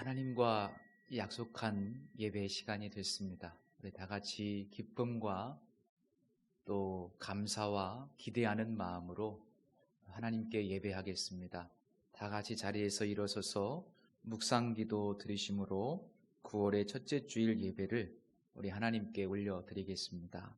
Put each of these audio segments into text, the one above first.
하나님과 약속한 예배 시간이 됐습니다. 우리 다 같이 기쁨과 또 감사와 기대하는 마음으로 하나님께 예배하겠습니다. 다 같이 자리에서 일어서서 묵상기도 드리심으로 9월의 첫째 주일 예배를 우리 하나님께 올려드리겠습니다.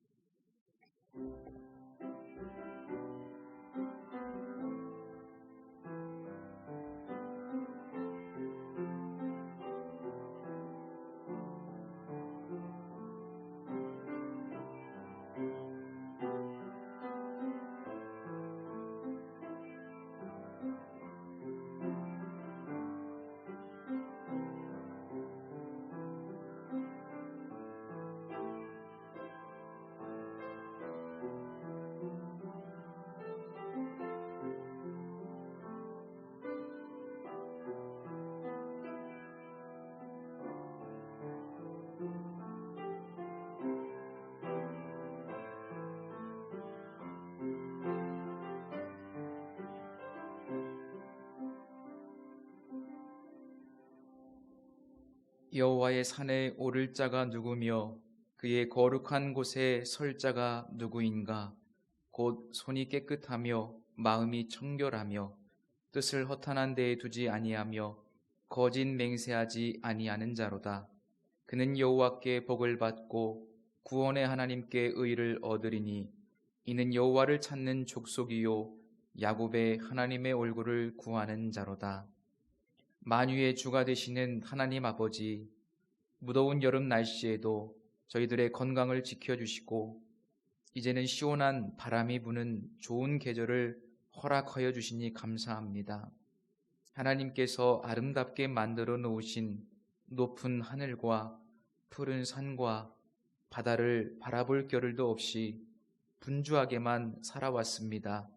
여호와의 산에 오를 자가 누구며 그의 거룩한 곳에 설 자가 누구인가? 곧 손이 깨끗하며 마음이 청결하며 뜻을 허탄한 데에 두지 아니하며 거짓 맹세하지 아니하는 자로다. 그는 여호와께 복을 받고 구원의 하나님께 의를 얻으리니 이는 여호와를 찾는 족속이요 야곱의 하나님의 얼굴을 구하는 자로다. 만유의 주가 되시는 하나님 아버지, 무더운 여름 날씨에도 저희들의 건강을 지켜주시고 이제는 시원한 바람이 부는 좋은 계절을 허락하여 주시니 감사합니다. 하나님께서 아름답게 만들어 놓으신 높은 하늘과 푸른 산과 바다를 바라볼 겨를도 없이 분주하게만 살아왔습니다.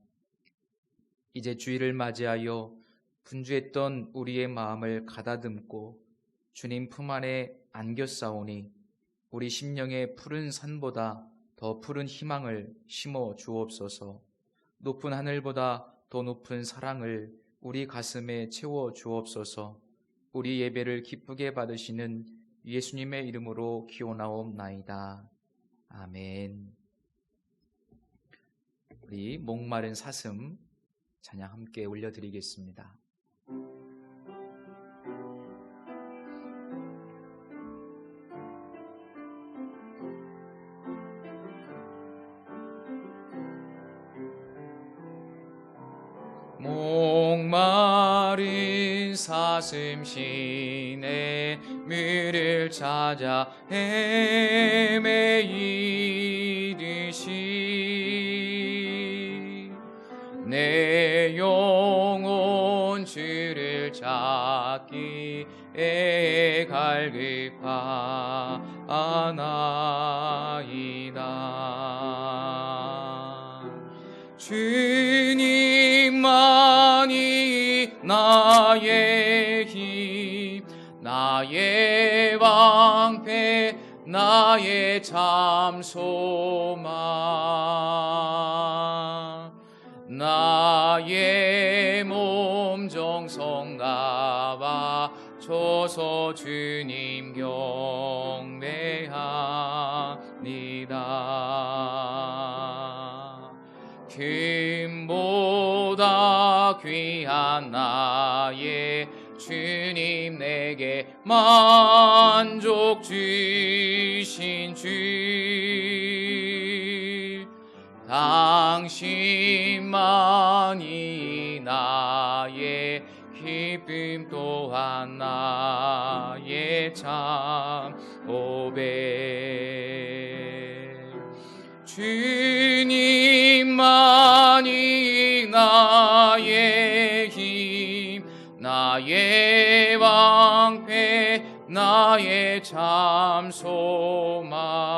이제 주일을 맞이하여 분주했던 우리의 마음을 가다듬고 주님 품 안에 안겼사오니 우리 심령의 푸른 산보다 더 푸른 희망을 심어 주옵소서. 높은 하늘보다 더 높은 사랑을 우리 가슴에 채워 주옵소서. 우리 예배를 기쁘게 받으시는 예수님의 이름으로 기원하옵나이다. 아멘. 우리 목마른 사슴 찬양 함께 올려드리겠습니다. 목마른 사슴 시내 물을 찾아 헤매이듯이 내 영혼 주를 찾기에 갈급하나이다. 주님만이 나의 힘, 나의 방패, 나의 참 소망. 나의 몸 정성 나와줘서 주님 경배합니다. 금보다 귀한 나의 주님, 내게 만족 주신 주, 당신만이 나의 기쁨 또한 나의 참 고백. 주님만이 나의 힘, 나의 방패, 나의 참 소망.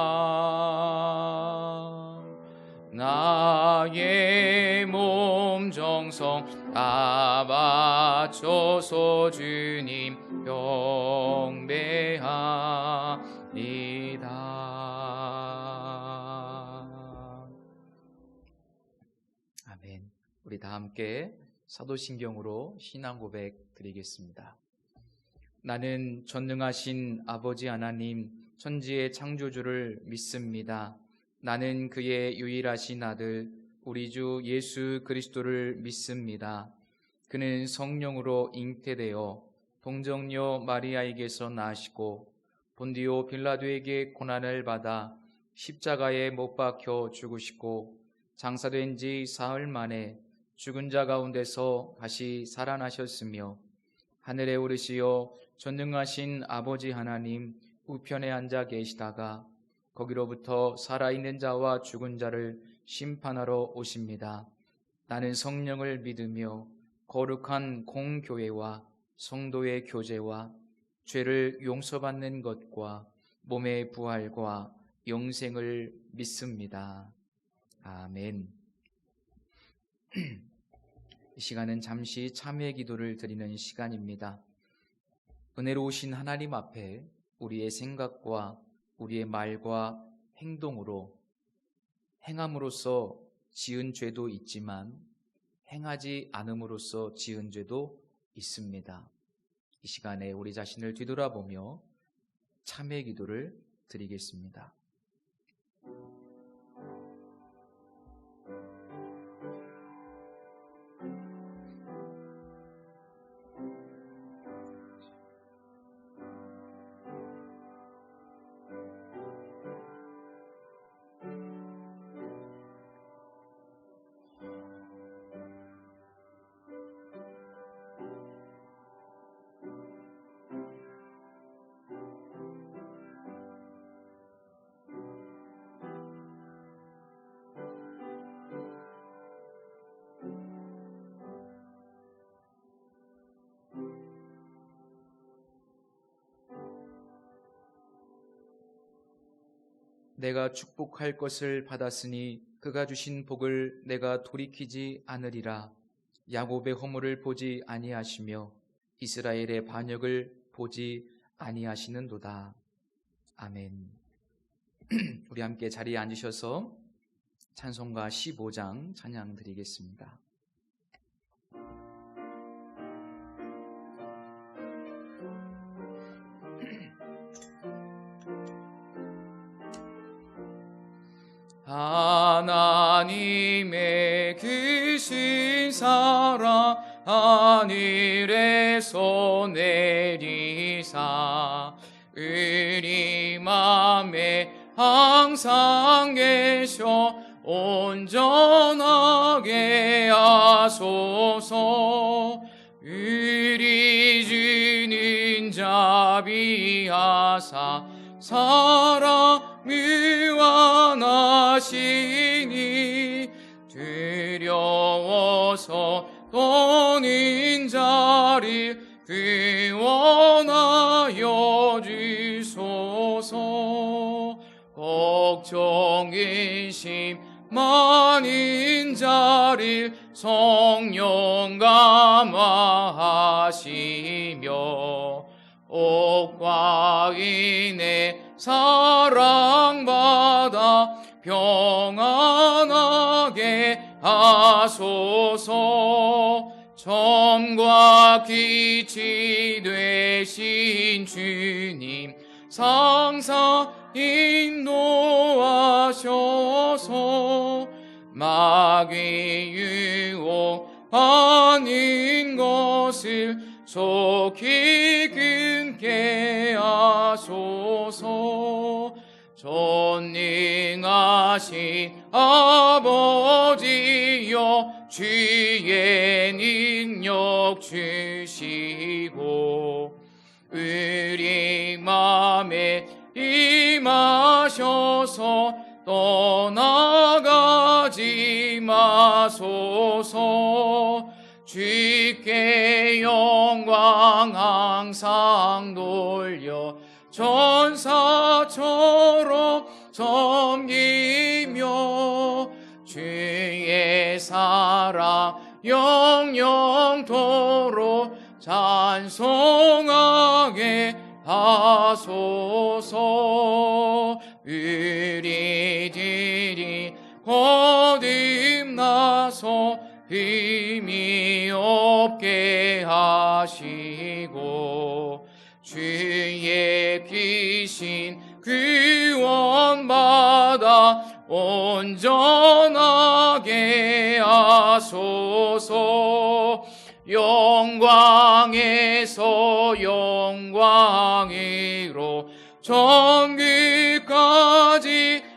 나의 몸 정성 다 바쳐서 주님 경배합니다. 아멘. 우리 다 함께 사도신경으로 신앙 고백 드리겠습니다. 나는 전능하신 아버지 하나님, 천지의 창조주를 믿습니다. 나는 그의 유일하신 아들, 우리 주 예수 그리스도를 믿습니다. 그는 성령으로 잉태되어 동정녀 마리아에게서 나시고 본디오 빌라도에게 고난을 받아 십자가에 못 박혀 죽으시고 장사된 지 사흘 만에 죽은 자 가운데서 다시 살아나셨으며 하늘에 오르시어 전능하신 아버지 하나님 우편에 앉아 계시다가 거기로부터 살아있는 자와 죽은 자를 심판하러 오십니다. 나는 성령을 믿으며 거룩한 공교회와 성도의 교제와 죄를 용서받는 것과 몸의 부활과 영생을 믿습니다. 아멘. 이 시간은 잠시 참회 기도를 드리는 시간입니다. 은혜로우신 하나님 앞에 우리의 생각과 우리의 말과 행동으로 행함으로써 지은 죄도 있지만 행하지 않음으로써 지은 죄도 있습니다. 이 시간에 우리 자신을 뒤돌아보며 참회 기도를 드리겠습니다. 내가 축복할 것을 받았으니 그가 주신 복을 내가 돌이키지 않으리라. 야곱의 허물을 보지 아니하시며 이스라엘의 반역을 보지 아니하시는도다. 아멘. 우리 함께 자리에 앉으셔서 찬송가 15장 찬양 드리겠습니다. 하나님의 크신 사랑 하늘에서 내리사 우리 맘에 항상 계셔 온전하게 하소서. 우리 주는 자비하사 사랑 무한하시니 두려워서 떠는 자를 구원하여 주소서. 걱정 근심 많은 자를 성령 감화하시며 옥과 인의 사랑받아 평안하게 하소서. 점과 빛이 되신 주님 항상 인도하셔서 마귀 유혹하는 것을 속히 끊게 하소서. 전능하신 아버지여 주의 능력 주시고 우리 맘에 임하셔서 떠나가지 마소서. 주께 영광 항상 돌려 전사처럼 섬기며 주의 사랑 영영토록 찬송하게 하소서. 우리들이 거듭나서 흠이 없게 하시고 베푸신 구원받아 온전하게 하소서. 영광에서 영광으로 천국까지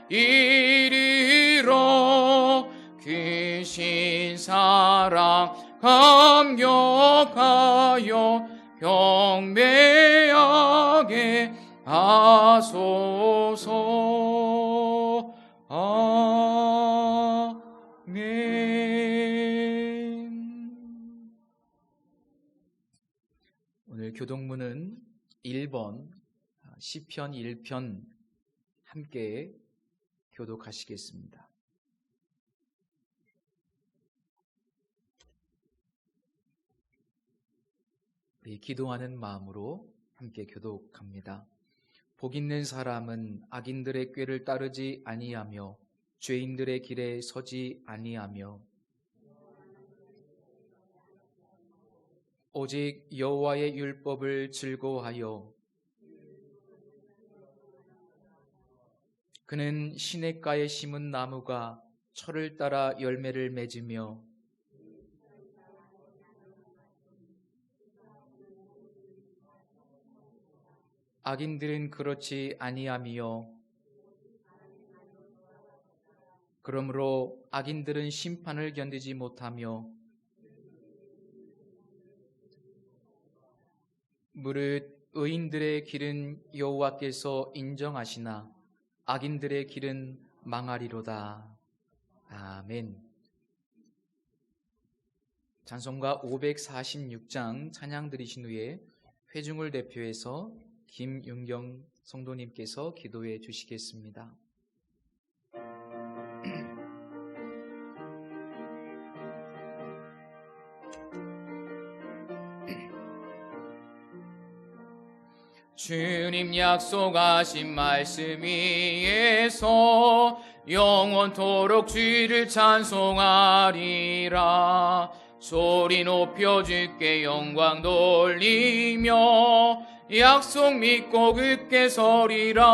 이르러 크신 사랑 감격하여 경배하게 하소서. 아멘. 오늘 교동문은 1번 시편 1편 함께 교독하시겠습니다. 우리 기도하는 마음으로 함께 교독합니다. 복 있는 사람은 악인들의 꾀를 따르지 아니하며 죄인들의 길에 서지 아니하며 오직 여호와의 율법을 즐거워하여 그는 시냇가에 심은 나무가 철을 따라 열매를 맺으며 악인들은 그렇지 아니하며 그러므로 악인들은 심판을 견디지 못하며 무릇 의인들의 길은 여호와께서 인정하시나 악인들의 길은 망하리로다. 아멘. 찬송가 546장 찬양 드리신 후에 회중을 대표해서 김윤경 성도님께서 기도해 주시겠습니다. 주님 약속하신 말씀 위에서 영원토록 주를 찬송하리라. 소리 높여 주께 영광 돌리며 약속 믿고 굳게 서리라.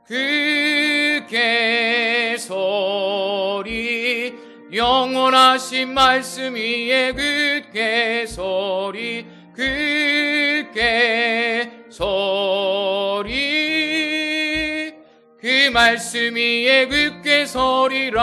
굳게 서리 영원하신 말씀 위에 굳게 서리. 굳게 서리 그 말씀 위에 굳게 서리라.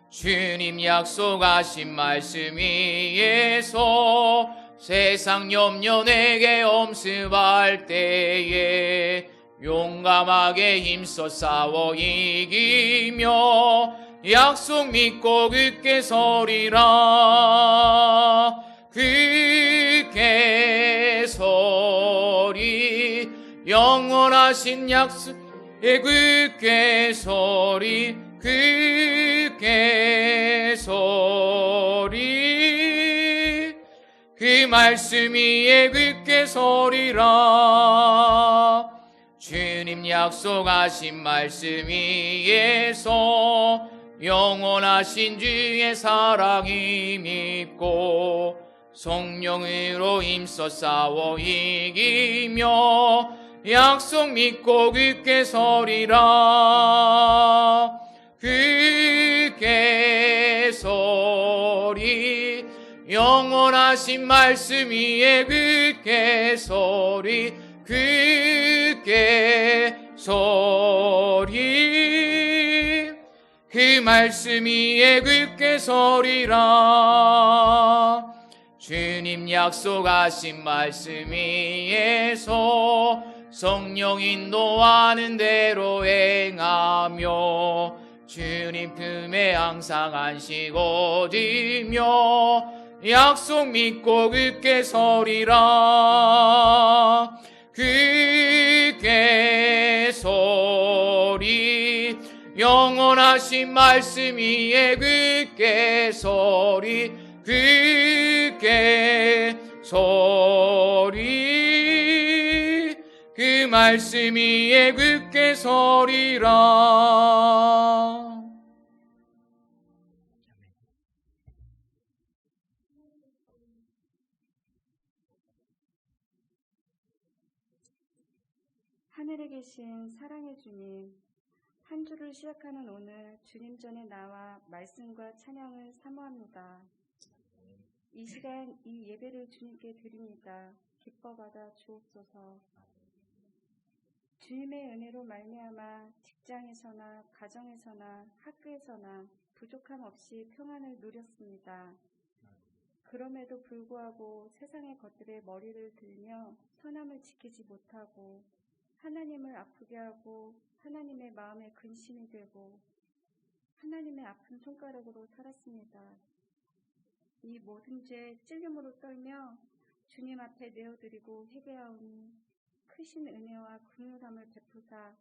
주님 약속하신 말씀 위에서 세상 염려 내게 엄습할 때에 용감하게 힘써 싸워 이기며 약속 믿고 굳게 서리라. 굳게 서리 영원하신 약속에 굳게 서리. 굳게 서리 그 말씀 위에 굳게 서리라. 주님 약속하신 말씀 위에서 영원하신 주의 사랑이 믿고 성령으로 힘써 싸워 이기며 약속 믿고 굳게 서리라. 굳게 서리 영원하신 말씀 위에 굳게 서리. 굳게 서리 그 말씀 위에 굳게 서리라. 주님 약속하신 말씀 위에서 성령 인도하는 대로 행하며 주님 품에 항상 안식 얻으며 약속 믿고 굳게 서리라. 굳게 서리 영원하신 말씀 위에 굳게 서리. 굳게 서리 그 말씀 위에 굳게 서리라. 크신 사랑의 주님, 한 주를 시작하는 오늘 주님 전에 나와 말씀과 찬양을 사모합니다. 이 시간 이 예배를 주님께 드립니다. 기뻐 받아 주옵소서. 주님의 은혜로 말미암아 직장에서나 가정에서나 학교에서나 부족함 없이 평안을 누렸습니다. 그럼에도 불구하고 세상의 것들에 머리를 들며 선함을 지키지 못하고 하나님을 아프게 하고 하나님의 마음에 근심이 되고 하나님의 아픈 손가락으로 살았습니다. 이 모든 죄 찔림으로 떨며 주님 앞에 내어드리고 회개하오니 크신 은혜와 긍휼함을 베푸사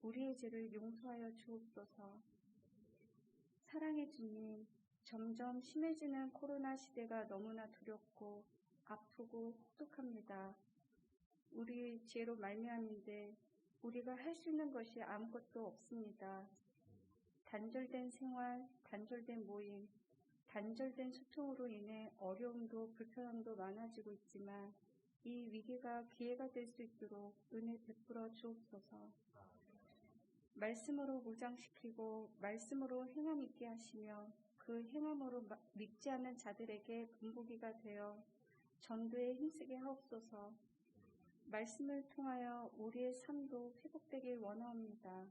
우리의 죄를 용서하여 주옵소서. 사랑의 주님, 점점 심해지는 코로나 시대가 너무나 두렵고 아프고 혹독합니다. 우리 죄로 말미암인데 우리가 할 수 있는 것이 아무것도 없습니다. 단절된 생활, 단절된 모임, 단절된 소통으로 인해 어려움도 불편함도 많아지고 있지만 이 위기가 기회가 될 수 있도록 은혜 베풀어 주옵소서. 말씀으로 무장시키고 말씀으로 행함 있게 하시며 그 행함으로 믿지 않는 자들에게 분부기가 되어 전도에 힘쓰게 하옵소서. 말씀을 통하여 우리의 삶도 회복되길 원하옵니다.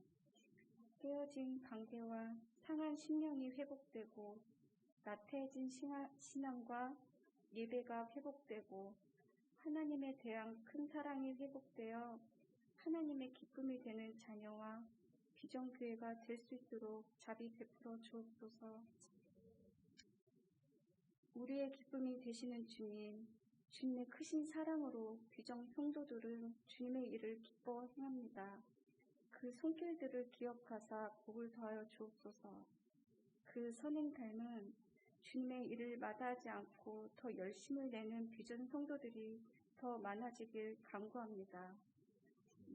깨어진 관계와 상한 심령이 회복되고 나태해진 신앙과 예배가 회복되고 하나님에 대한 큰 사랑이 회복되어 하나님의 기쁨이 되는 자녀와 비전교회가 될 수 있도록 자비 베풀어 주옵소서. 우리의 기쁨이 되시는 주님, 주님의 크신 사랑으로 비전 성도들은 주님의 일을 기뻐 행합니다. 그 손길들을 기억하사 복을 더하여 주옵소서. 그 선행 삶은 주님의 일을 마다하지 않고 더 열심을 내는 비전 성도들이 더 많아지길 간구합니다.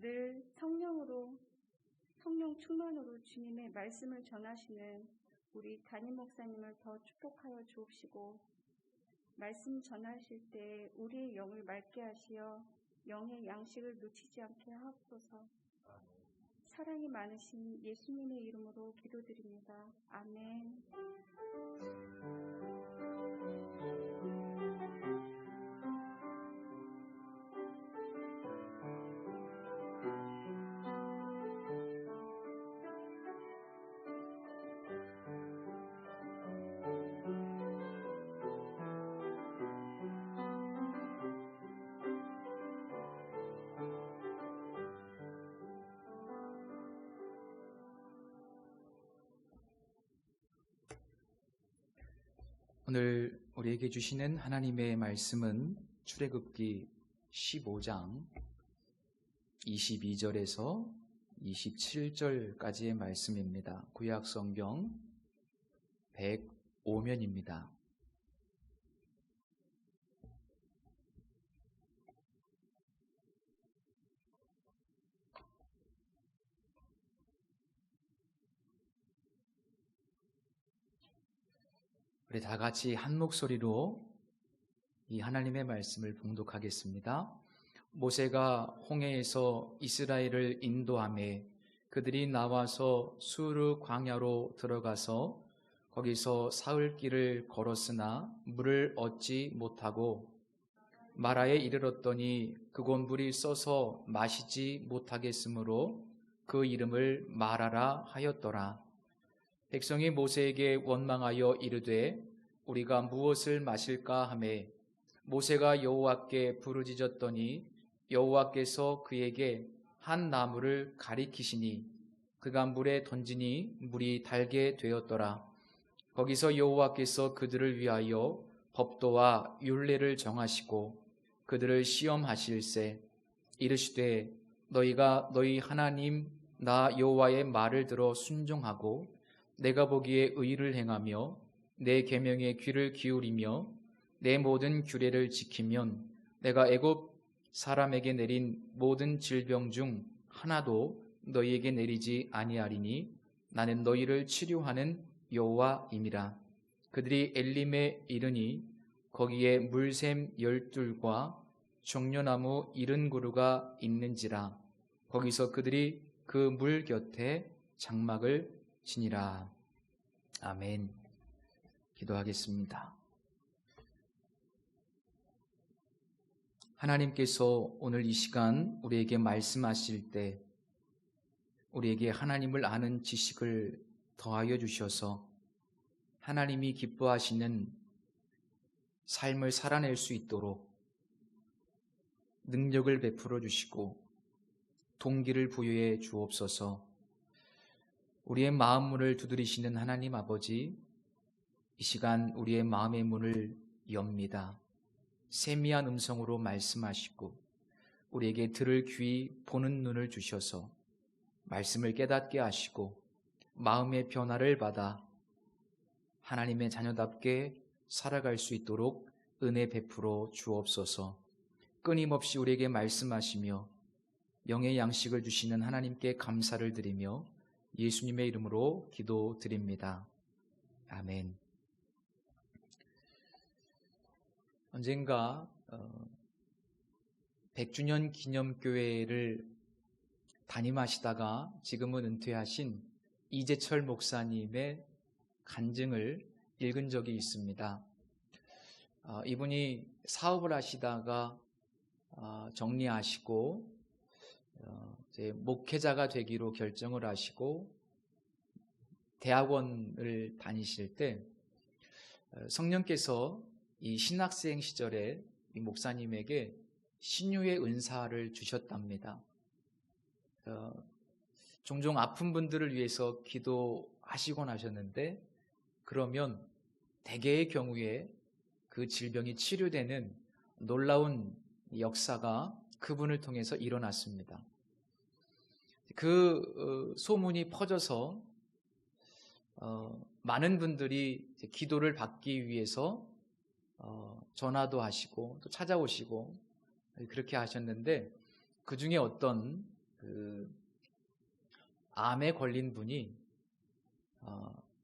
늘 성령 충만으로 주님의 말씀을 전하시는 우리 담임 목사님을 더 축복하여 주옵시고 말씀 전하실 때 우리의 영을 맑게 하시어 영의 양식을 놓치지 않게 하옵소서. 사랑이 많으신 예수님의 이름으로 기도드립니다. 아멘. 오늘 우리에게 주시는 하나님의 말씀은 출애굽기 15장 22절에서 27절까지의 말씀입니다. 구약 성경 105면입니다. 우리 다 같이 한 목소리로 이 하나님의 말씀을 봉독하겠습니다. 모세가 홍해에서 이스라엘을 인도하매 그들이 나와서 수르 광야로 들어가서 거기서 사흘 길을 걸었으나 물을 얻지 못하고 마라에 이르렀더니 그곳 물이 써서 마시지 못하겠으므로 그 이름을 마라라 하였더라. 백성이 모세에게 원망하여 이르되 우리가 무엇을 마실까 하매 모세가 여호와께 부르짖었더니 여호와께서 그에게 한 나무를 가리키시니 그가 물에 던지니 물이 달게 되었더라. 거기서 여호와께서 그들을 위하여 법도와 율례를 정하시고 그들을 시험하실세 이르시되 너희가 너희 하나님 나 여호와의 말을 들어 순종하고 내가 보기에 의를 행하며 내 계명에 귀를 기울이며 내 모든 규례를 지키면 내가 애굽 사람에게 내린 모든 질병 중 하나도 너희에게 내리지 아니하리니 나는 너희를 치료하는 여호와임이라. 그들이 엘림에 이르니 거기에 물샘 12과 종려나무 70그루가 있는지라. 거기서 그들이 그 물 곁에 장막을 지니라. 아멘. 기도하겠습니다. 하나님께서 오늘 이 시간 우리에게 말씀하실 때 우리에게 하나님을 아는 지식을 더하여 주셔서 하나님이 기뻐하시는 삶을 살아낼 수 있도록 능력을 베풀어 주시고 동기를 부여해 주옵소서. 우리의 마음 문을 두드리시는 하나님 아버지, 이 시간 우리의 마음의 문을 엽니다. 세미한 음성으로 말씀하시고 우리에게 들을 귀, 보는 눈을 주셔서 말씀을 깨닫게 하시고 마음의 변화를 받아 하나님의 자녀답게 살아갈 수 있도록 은혜 베풀어 주옵소서. 끊임없이 우리에게 말씀하시며 영의 양식을 주시는 하나님께 감사를 드리며 예수님의 이름으로 기도드립니다. 아멘. 언젠가 100주년 기념교회를 담임하시다가 지금은 은퇴하신 이재철 목사님의 간증을 읽은 적이 있습니다. 이분이 사업을 하시다가 정리하시고 이제 목회자가 되기로 결정을 하시고 대학원을 다니실 때 성령께서 이 신학생 시절에 이 목사님에게 신유의 은사를 주셨답니다. 종종 아픈 분들을 위해서 기도하시곤 하셨는데 그러면 대개의 경우에 그 질병이 치료되는 놀라운 역사가 그분을 통해서 일어났습니다. 그 소문이 퍼져서 많은 분들이 기도를 받기 위해서 전화도 하시고 또 찾아오시고 그렇게 하셨는데 그 중에 어떤 암에 걸린 분이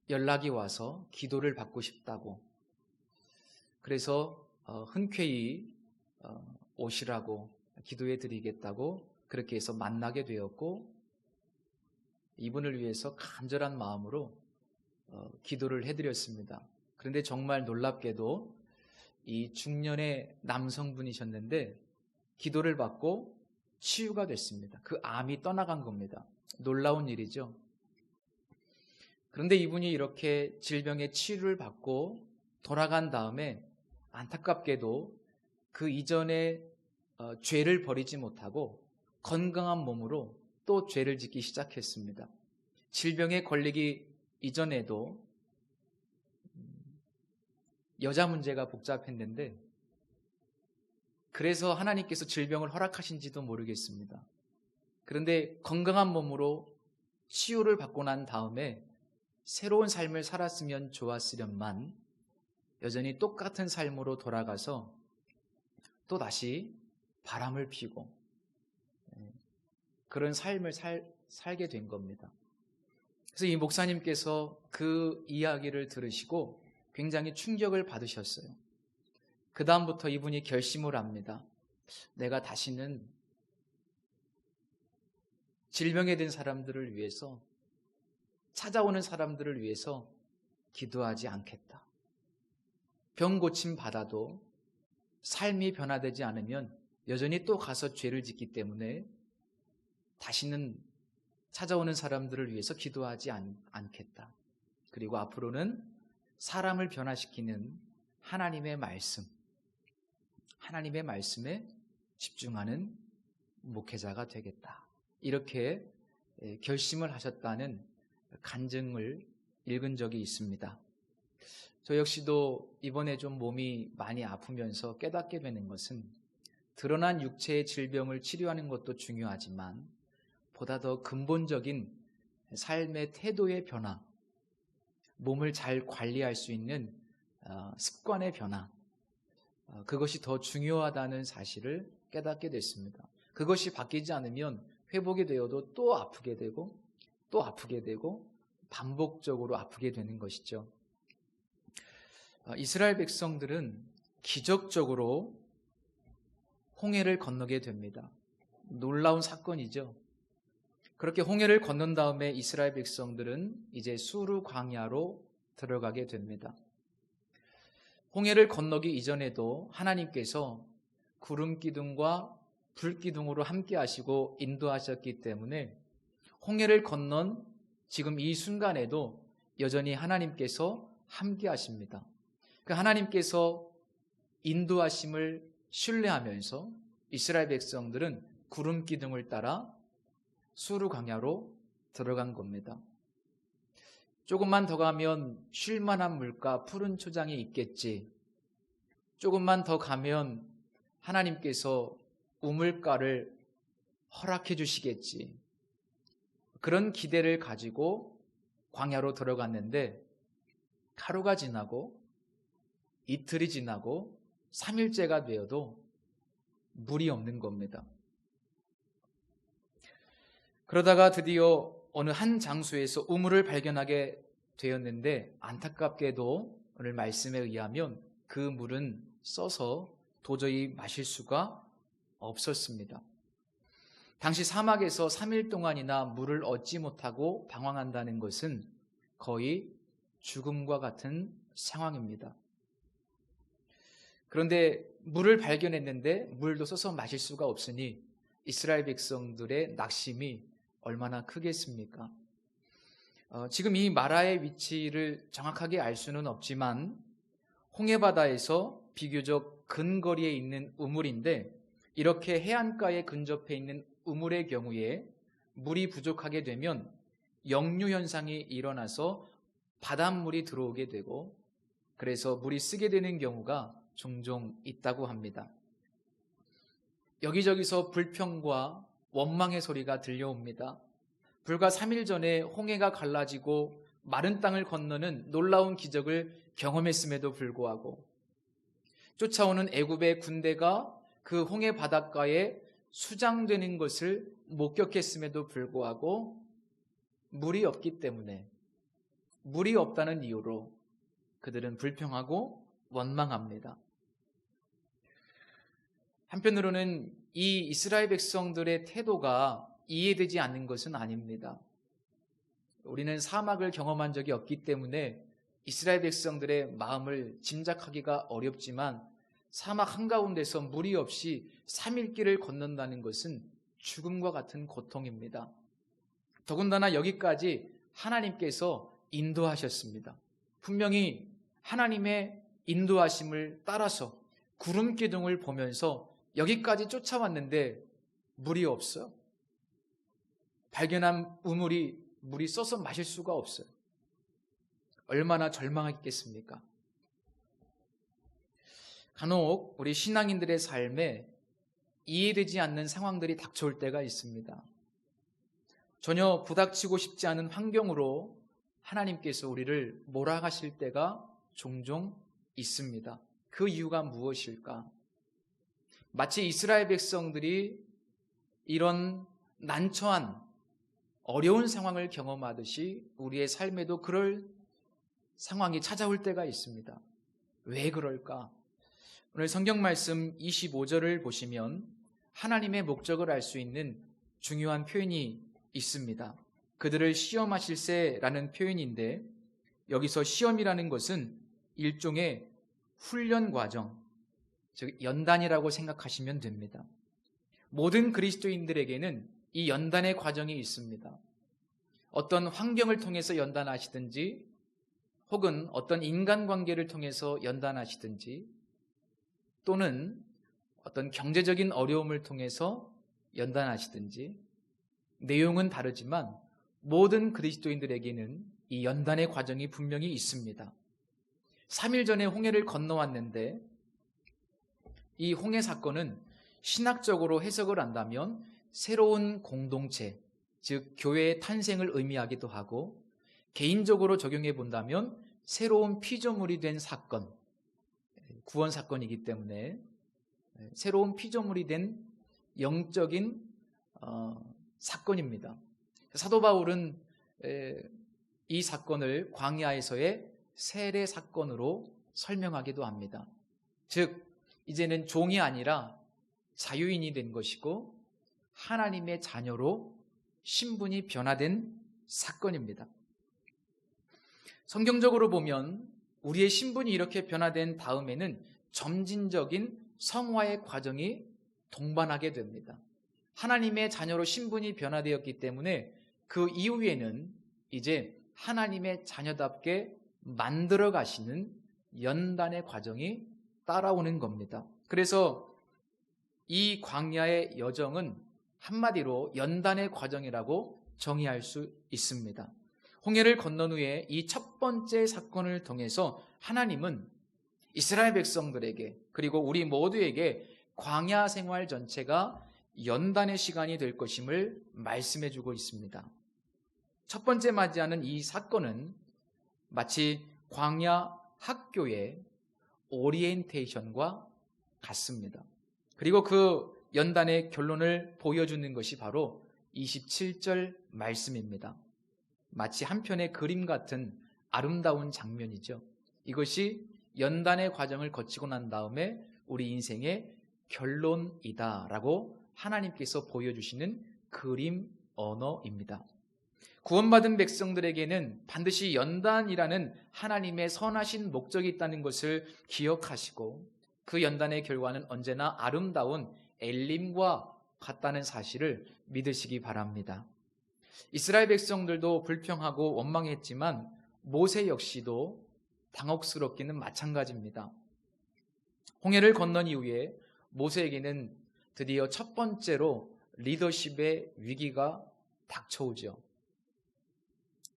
연락이 와서 기도를 받고 싶다고, 그래서 흔쾌히 오시라고 기도해 드리겠다고 그렇게 해서 만나게 되었고 이분을 위해서 간절한 마음으로 기도를 해드렸습니다. 그런데 정말 놀랍게도 이 중년의 남성분이셨는데 기도를 받고 치유가 됐습니다. 그 암이 떠나간 겁니다. 놀라운 일이죠. 그런데 이분이 이렇게 질병의 치유를 받고 돌아간 다음에 안타깝게도 그 이전에 죄를 버리지 못하고 건강한 몸으로 또 죄를 짓기 시작했습니다. 질병에 걸리기 이전에도 여자 문제가 복잡했는데 그래서 하나님께서 질병을 허락하신지도 모르겠습니다. 그런데 건강한 몸으로 치유를 받고 난 다음에 새로운 삶을 살았으면 좋았으련만 여전히 똑같은 삶으로 돌아가서 또 다시 바람을 피고 그런 삶을 살게 된 겁니다. 그래서 이 목사님께서 그 이야기를 들으시고 굉장히 충격을 받으셨어요. 그 다음부터 이분이 결심을 합니다. 내가 다시는 질병에 든 사람들을 위해서, 찾아오는 사람들을 위해서 기도하지 않겠다. 병 고침 받아도 삶이 변화되지 않으면 여전히 또 가서 죄를 짓기 때문에 다시는 찾아오는 사람들을 위해서 기도하지 않겠다. 그리고 앞으로는 사람을 변화시키는 하나님의 말씀, 하나님의 말씀에 집중하는 목회자가 되겠다. 이렇게 결심을 하셨다는 간증을 읽은 적이 있습니다. 저 역시도 이번에 좀 몸이 많이 아프면서 깨닫게 되는 것은 드러난 육체의 질병을 치료하는 것도 중요하지만 보다 더 근본적인 삶의 태도의 변화, 몸을 잘 관리할 수 있는 습관의 변화, 그것이 더 중요하다는 사실을 깨닫게 됐습니다. 그것이 바뀌지 않으면 회복이 되어도 또 아프게 되고 또 아프게 되고 반복적으로 아프게 되는 것이죠. 이스라엘 백성들은 기적적으로 홍해를 건너게 됩니다. 놀라운 사건이죠. 그렇게 홍해를 건넌 다음에 이스라엘 백성들은 이제 수르 광야로 들어가게 됩니다. 홍해를 건너기 이전에도 하나님께서 구름 기둥과 불 기둥으로 함께 하시고 인도하셨기 때문에 홍해를 건넌 지금 이 순간에도 여전히 하나님께서 함께 하십니다. 그 하나님께서 인도하심을 신뢰하면서 이스라엘 백성들은 구름 기둥을 따라 수르 광야로 들어간 겁니다. 조금만 더 가면 쉴만한 물가 푸른 초장이 있겠지. 조금만 더 가면 하나님께서 우물가를 허락해 주시겠지. 그런 기대를 가지고 광야로 들어갔는데 하루가 지나고 이틀이 지나고 3일째가 되어도 물이 없는 겁니다. 그러다가 드디어 어느 한 장소에서 우물을 발견하게 되었는데 안타깝게도 오늘 말씀에 의하면 그 물은 써서 도저히 마실 수가 없었습니다. 당시 사막에서 3일 동안이나 물을 얻지 못하고 방황한다는 것은 거의 죽음과 같은 상황입니다. 그런데 물을 발견했는데 물도 써서 마실 수가 없으니 이스라엘 백성들의 낙심이 얼마나 크겠습니까? 지금 이 마라의 위치를 정확하게 알 수는 없지만 홍해바다에서 비교적 근거리에 있는 우물인데 이렇게 해안가에 근접해 있는 우물의 경우에 물이 부족하게 되면 역류 현상이 일어나서 바닷물이 들어오게 되고 그래서 물이 쓰게 되는 경우가 종종 있다고 합니다. 여기저기서 불평과 원망의 소리가 들려옵니다. 불과 3일 전에 홍해가 갈라지고 마른 땅을 건너는 놀라운 기적을 경험했음에도 불구하고 쫓아오는 애굽의 군대가 그 홍해 바닷가에 수장되는 것을 목격했음에도 불구하고 물이 없기 때문에 물이 없다는 이유로 그들은 불평하고 원망합니다. 한편으로는 이 이스라엘 백성들의 태도가 이해되지 않는 것은 아닙니다. 우리는 사막을 경험한 적이 없기 때문에 이스라엘 백성들의 마음을 짐작하기가 어렵지만 사막 한가운데서 물이 없이 3일 길을 건넌다는 것은 죽음과 같은 고통입니다. 더군다나 여기까지 하나님께서 인도하셨습니다. 분명히 하나님의 인도하심을 따라서 구름 기둥을 보면서 여기까지 쫓아왔는데 물이 없어요. 발견한 우물이 물이 써서 마실 수가 없어요. 얼마나 절망했겠습니까? 간혹 우리 신앙인들의 삶에 이해되지 않는 상황들이 닥쳐올 때가 있습니다. 전혀 부닥치고 싶지 않은 환경으로 하나님께서 우리를 몰아가실 때가 종종 있습니다. 그 이유가 무엇일까? 마치 이스라엘 백성들이 이런 난처한 어려운 상황을 경험하듯이 우리의 삶에도 그럴 상황이 찾아올 때가 있습니다. 왜 그럴까? 오늘 성경 말씀 25절을 보시면 하나님의 목적을 알 수 있는 중요한 표현이 있습니다. 그들을 시험하실세라는 표현인데 여기서 시험이라는 것은 일종의 훈련 과정, 즉 연단이라고 생각하시면 됩니다. 모든 그리스도인들에게는 이 연단의 과정이 있습니다. 어떤 환경을 통해서 연단하시든지 혹은 어떤 인간관계를 통해서 연단하시든지 또는 어떤 경제적인 어려움을 통해서 연단하시든지 내용은 다르지만 모든 그리스도인들에게는 이 연단의 과정이 분명히 있습니다. 3일 전에 홍해를 건너왔는데 이 홍해 사건은 신학적으로 해석을 한다면 새로운 공동체, 즉 교회의 탄생을 의미하기도 하고 개인적으로 적용해 본다면 새로운 피조물이 된 사건, 구원 사건이기 때문에 새로운 피조물이 된 영적인 사건입니다. 사도 바울은 이 사건을 광야에서의 세례 사건으로 설명하기도 합니다. 즉 이제는 종이 아니라 자유인이 된 것이고 하나님의 자녀로 신분이 변화된 사건입니다. 성경적으로 보면 우리의 신분이 이렇게 변화된 다음에는 점진적인 성화의 과정이 동반하게 됩니다. 하나님의 자녀로 신분이 변화되었기 때문에 그 이후에는 이제 하나님의 자녀답게 만들어 가시는 연단의 과정이 따라오는 겁니다. 그래서 이 광야의 여정은 한마디로 연단의 과정이라고 정의할 수 있습니다. 홍해를 건넌 후에 이 첫 번째 사건을 통해서 하나님은 이스라엘 백성들에게 그리고 우리 모두에게 광야 생활 전체가 연단의 시간이 될 것임을 말씀해 주고 있습니다. 첫 번째 맞이하는 이 사건은 마치 광야 학교의 오리엔테이션과 같습니다. 그리고 그 연단의 결론을 보여주는 것이 바로 27절 말씀입니다. 마치 한 편의 그림 같은 아름다운 장면이죠. 이것이 연단의 과정을 거치고 난 다음에 우리 인생의 결론이다라고 하나님께서 보여주시는 그림 언어입니다. 구원받은 백성들에게는 반드시 연단이라는 하나님의 선하신 목적이 있다는 것을 기억하시고 그 연단의 결과는 언제나 아름다운 엘림과 같다는 사실을 믿으시기 바랍니다. 이스라엘 백성들도 불평하고 원망했지만 모세 역시도 당혹스럽기는 마찬가지입니다. 홍해를 건넌 이후에 모세에게는 드디어 첫 번째로 리더십의 위기가 닥쳐오죠.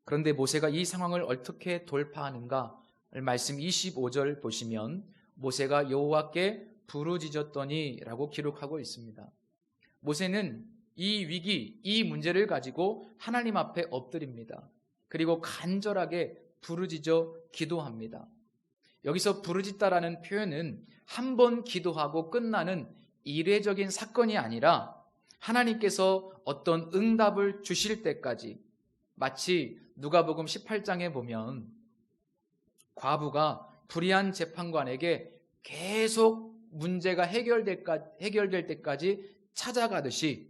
그런데 모세가 이 상황을 어떻게 돌파하는가? 말씀 25절 보시면 모세가 여호와께 부르짖었더니 라고 기록하고 있습니다. 모세는 이 위기, 이 문제를 가지고 하나님 앞에 엎드립니다. 그리고 간절하게 부르짖어 기도합니다. 여기서 부르짖다라는 표현은 한 번 기도하고 끝나는 이례적인 사건이 아니라 하나님께서 어떤 응답을 주실 때까지, 마치 누가복음 18장에 보면 과부가 불의한 재판관에게 계속 문제가 해결될 때까지 찾아가듯이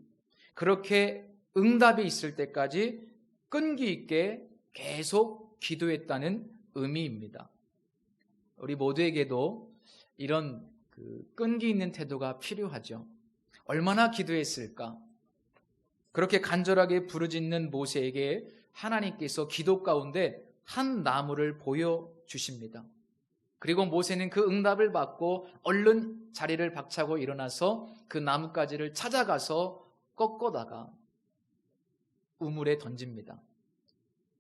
그렇게 응답이 있을 때까지 끈기 있게 계속 기도했다는 의미입니다. 우리 모두에게도 이런 끈기 있는 태도가 필요하죠. 얼마나 기도했을까? 그렇게 간절하게 부르짖는 모세에게 하나님께서 기도 가운데 한 나무를 보여주십니다. 그리고 모세는 그 응답을 받고 얼른 자리를 박차고 일어나서 그 나뭇가지를 찾아가서 꺾어다가 우물에 던집니다.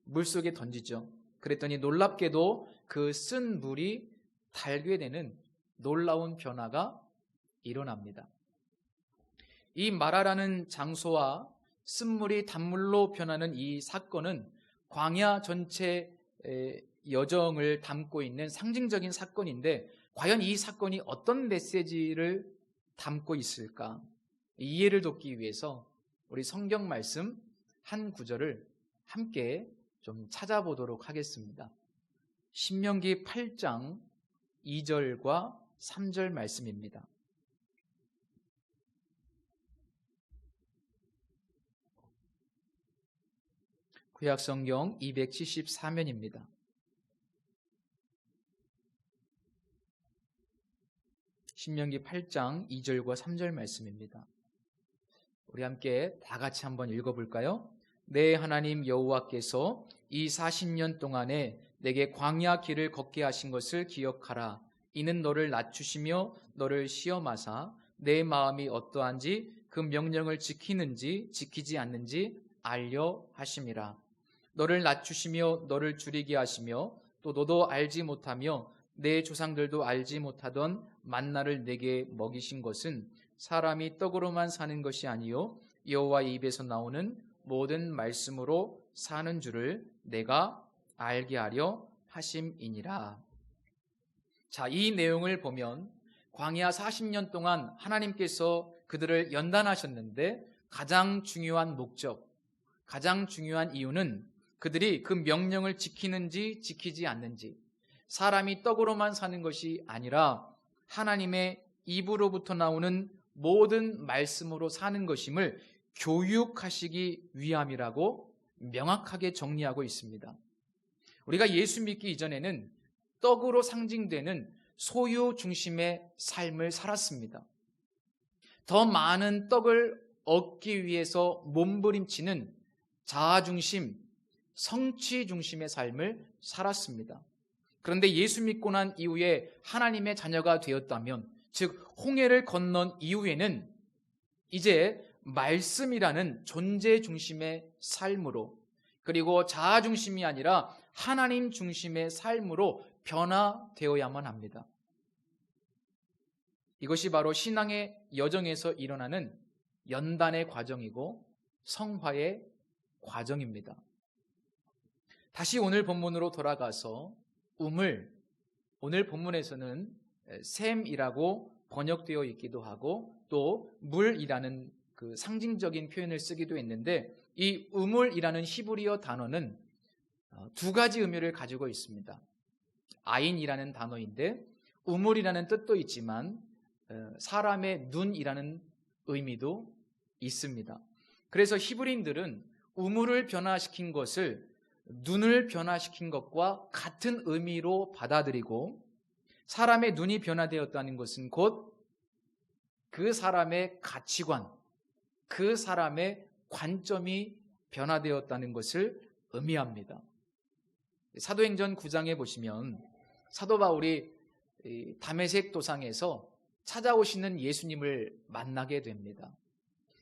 물속에 던지죠. 그랬더니 놀랍게도 그 쓴 물이 달게 되는 놀라운 변화가 일어납니다. 이 마라라는 장소와 쓴물이 단물로 변하는 이 사건은 광야 전체의 여정을 담고 있는 상징적인 사건인데 과연 이 사건이 어떤 메시지를 담고 있을까? 이해를 돕기 위해서 우리 성경 말씀 한 구절을 함께 좀 찾아보도록 하겠습니다. 신명기 8장 2절과 3절 말씀입니다. 구약성경 274면입니다. 신명기 8장 2절과 3절 말씀입니다. 우리 함께 다 같이 한번 읽어볼까요? 내 하나님 여호와께서 이 40년 동안에 내게 광야 길을 걷게 하신 것을 기억하라. 이는 너를 낮추시며 너를 시험하사 내 마음이 어떠한지 그 명령을 지키는지 지키지 않는지 알려 하심이라. 너를 낮추시며 너를 줄이게 하시며 또 너도 알지 못하며 내 조상들도 알지 못하던 만나를 내게 먹이신 것은 사람이 떡으로만 사는 것이 아니요 여호와의 입에서 나오는 모든 말씀으로 사는 줄을 내가 알게 하려 하심이니라. 자, 이 내용을 보면 광야 40년 동안 하나님께서 그들을 연단하셨는데 가장 중요한 목적, 가장 중요한 이유는 그들이 그 명령을 지키는지 지키지 않는지, 사람이 떡으로만 사는 것이 아니라 하나님의 입으로부터 나오는 모든 말씀으로 사는 것임을 교육하시기 위함이라고 명확하게 정리하고 있습니다. 우리가 예수 믿기 이전에는 떡으로 상징되는 소유 중심의 삶을 살았습니다. 더 많은 떡을 얻기 위해서 몸부림치는 자아 중심, 성취 중심의 삶을 살았습니다. 그런데 예수 믿고 난 이후에 하나님의 자녀가 되었다면, 즉 홍해를 건넌 이후에는 이제 말씀이라는 존재 중심의 삶으로, 그리고 자아 중심이 아니라 하나님 중심의 삶으로 변화되어야만 합니다. 이것이 바로 신앙의 여정에서 일어나는 연단의 과정이고 성화의 과정입니다. 다시 오늘 본문으로 돌아가서 오늘 본문에서는 샘이라고 번역되어 있기도 하고 또 물이라는 그 상징적인 표현을 쓰기도 했는데, 이 우물이라는 히브리어 단어는 두 가지 의미를 가지고 있습니다. 아인이라는 단어인데 우물이라는 뜻도 있지만 사람의 눈이라는 의미도 있습니다. 그래서 히브리인들은 우물을 변화시킨 것을 눈을 변화시킨 것과 같은 의미로 받아들이고, 사람의 눈이 변화되었다는 것은 곧 그 사람의 가치관, 그 사람의 관점이 변화되었다는 것을 의미합니다. 사도행전 9장에 보시면 사도 바울이 다메섹 도상에서 찾아오시는 예수님을 만나게 됩니다.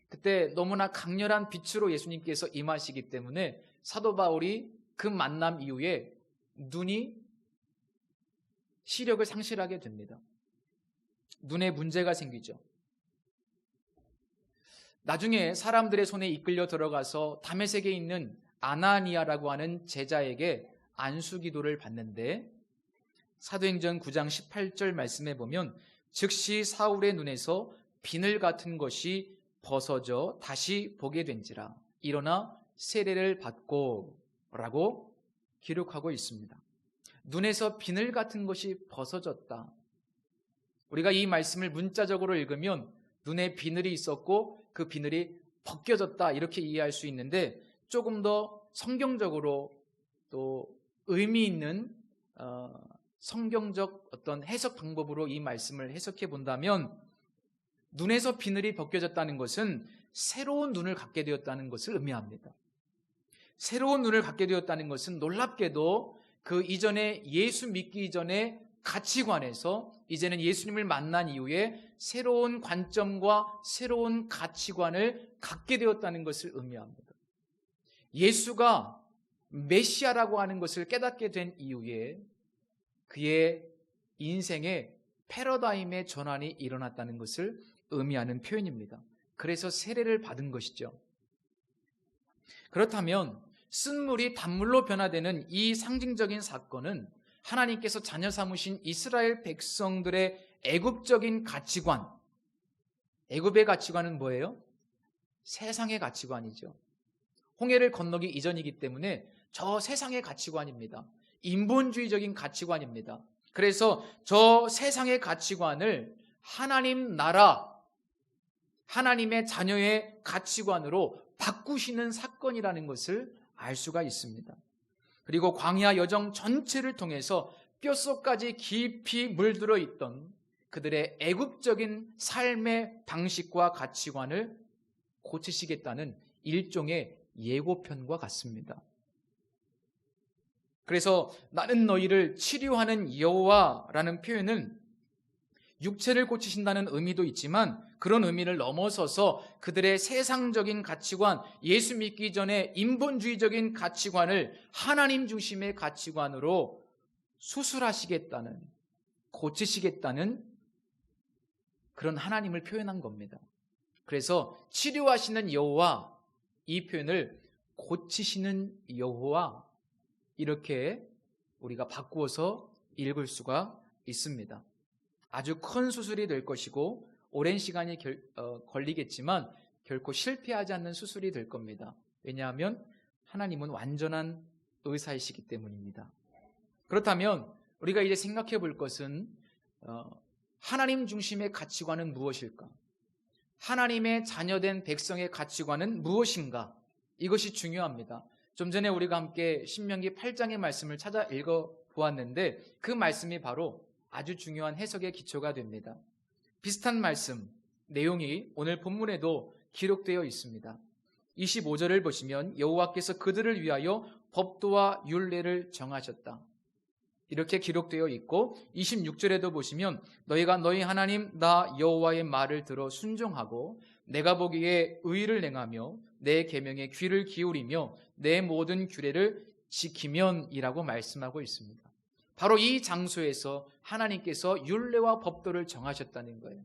그때 너무나 강렬한 빛으로 예수님께서 임하시기 때문에 사도 바울이 그 만남 이후에 눈이 시력을 상실하게 됩니다. 눈에 문제가 생기죠. 나중에 사람들의 손에 이끌려 들어가서 다메섹에 있는 아나니아라고 하는 제자에게 안수기도를 받는데, 사도행전 9장 18절 말씀에 보면 즉시 사울의 눈에서 비늘 같은 것이 벗어져 다시 보게 된지라 일어나 세례를 받고 라고 기록하고 있습니다. 눈에서 비늘 같은 것이 벗어졌다. 우리가 이 말씀을 문자적으로 읽으면 눈에 비늘이 있었고 그 비늘이 벗겨졌다 이렇게 이해할 수 있는데, 조금 더 성경적으로 또 의미 있는 성경적 어떤 해석 방법으로 이 말씀을 해석해 본다면, 눈에서 비늘이 벗겨졌다는 것은 새로운 눈을 갖게 되었다는 것을 의미합니다. 새로운 눈을 갖게 되었다는 것은 놀랍게도 그 이전에 예수 믿기 이전의 가치관에서 이제는 예수님을 만난 이후에 새로운 관점과 새로운 가치관을 갖게 되었다는 것을 의미합니다. 예수가 메시아라고 하는 것을 깨닫게 된 이후에 그의 인생에 패러다임의 전환이 일어났다는 것을 의미하는 표현입니다. 그래서 세례를 받은 것이죠. 그렇다면 쓴물이 단물로 변화되는 이 상징적인 사건은 하나님께서 자녀 삼으신 이스라엘 백성들의 애굽적인 가치관, 애굽의 가치관은 뭐예요? 세상의 가치관이죠. 홍해를 건너기 이전이기 때문에 저 세상의 가치관입니다. 인본주의적인 가치관입니다. 그래서 저 세상의 가치관을 하나님 나라, 하나님의 자녀의 가치관으로 바꾸시는 사건이라는 것을 알 수가 있습니다. 그리고 광야 여정 전체를 통해서 뼛속까지 깊이 물들어 있던 그들의 애굽적인 삶의 방식과 가치관을 고치시겠다는 일종의 예고편과 같습니다. 그래서 나는 너희를 치료하는 여호와라는 표현은 육체를 고치신다는 의미도 있지만, 그런 의미를 넘어서서 그들의 세상적인 가치관, 예수 믿기 전에 인본주의적인 가치관을 하나님 중심의 가치관으로 수술하시겠다는, 고치시겠다는 그런 하나님을 표현한 겁니다. 그래서 치료하시는 여호와, 이 표현을 고치시는 여호와 이렇게 우리가 바꾸어서 읽을 수가 있습니다. 아주 큰 수술이 될 것이고 오랜 시간이 걸리겠지만 결코 실패하지 않는 수술이 될 겁니다. 왜냐하면 하나님은 완전한 의사이시기 때문입니다. 그렇다면 우리가 이제 생각해 볼 것은 하나님 중심의 가치관은 무엇일까? 하나님의 자녀된 백성의 가치관은 무엇인가? 이것이 중요합니다. 좀 전에 우리가 함께 신명기 8장의 말씀을 찾아 읽어보았는데 그 말씀이 바로 아주 중요한 해석의 기초가 됩니다. 비슷한 말씀, 내용이 오늘 본문에도 기록되어 있습니다. 25절을 보시면 여호와께서 그들을 위하여 법도와 율례를 정하셨다. 이렇게 기록되어 있고 26절에도 보시면 너희가 너희 하나님 나 여호와의 말을 들어 순종하고 내가 보기에 의를 행하며 내 계명에 귀를 기울이며 내 모든 규례를 지키면이라고 말씀하고 있습니다. 바로 이 장소에서 하나님께서 율례와 법도를 정하셨다는 거예요.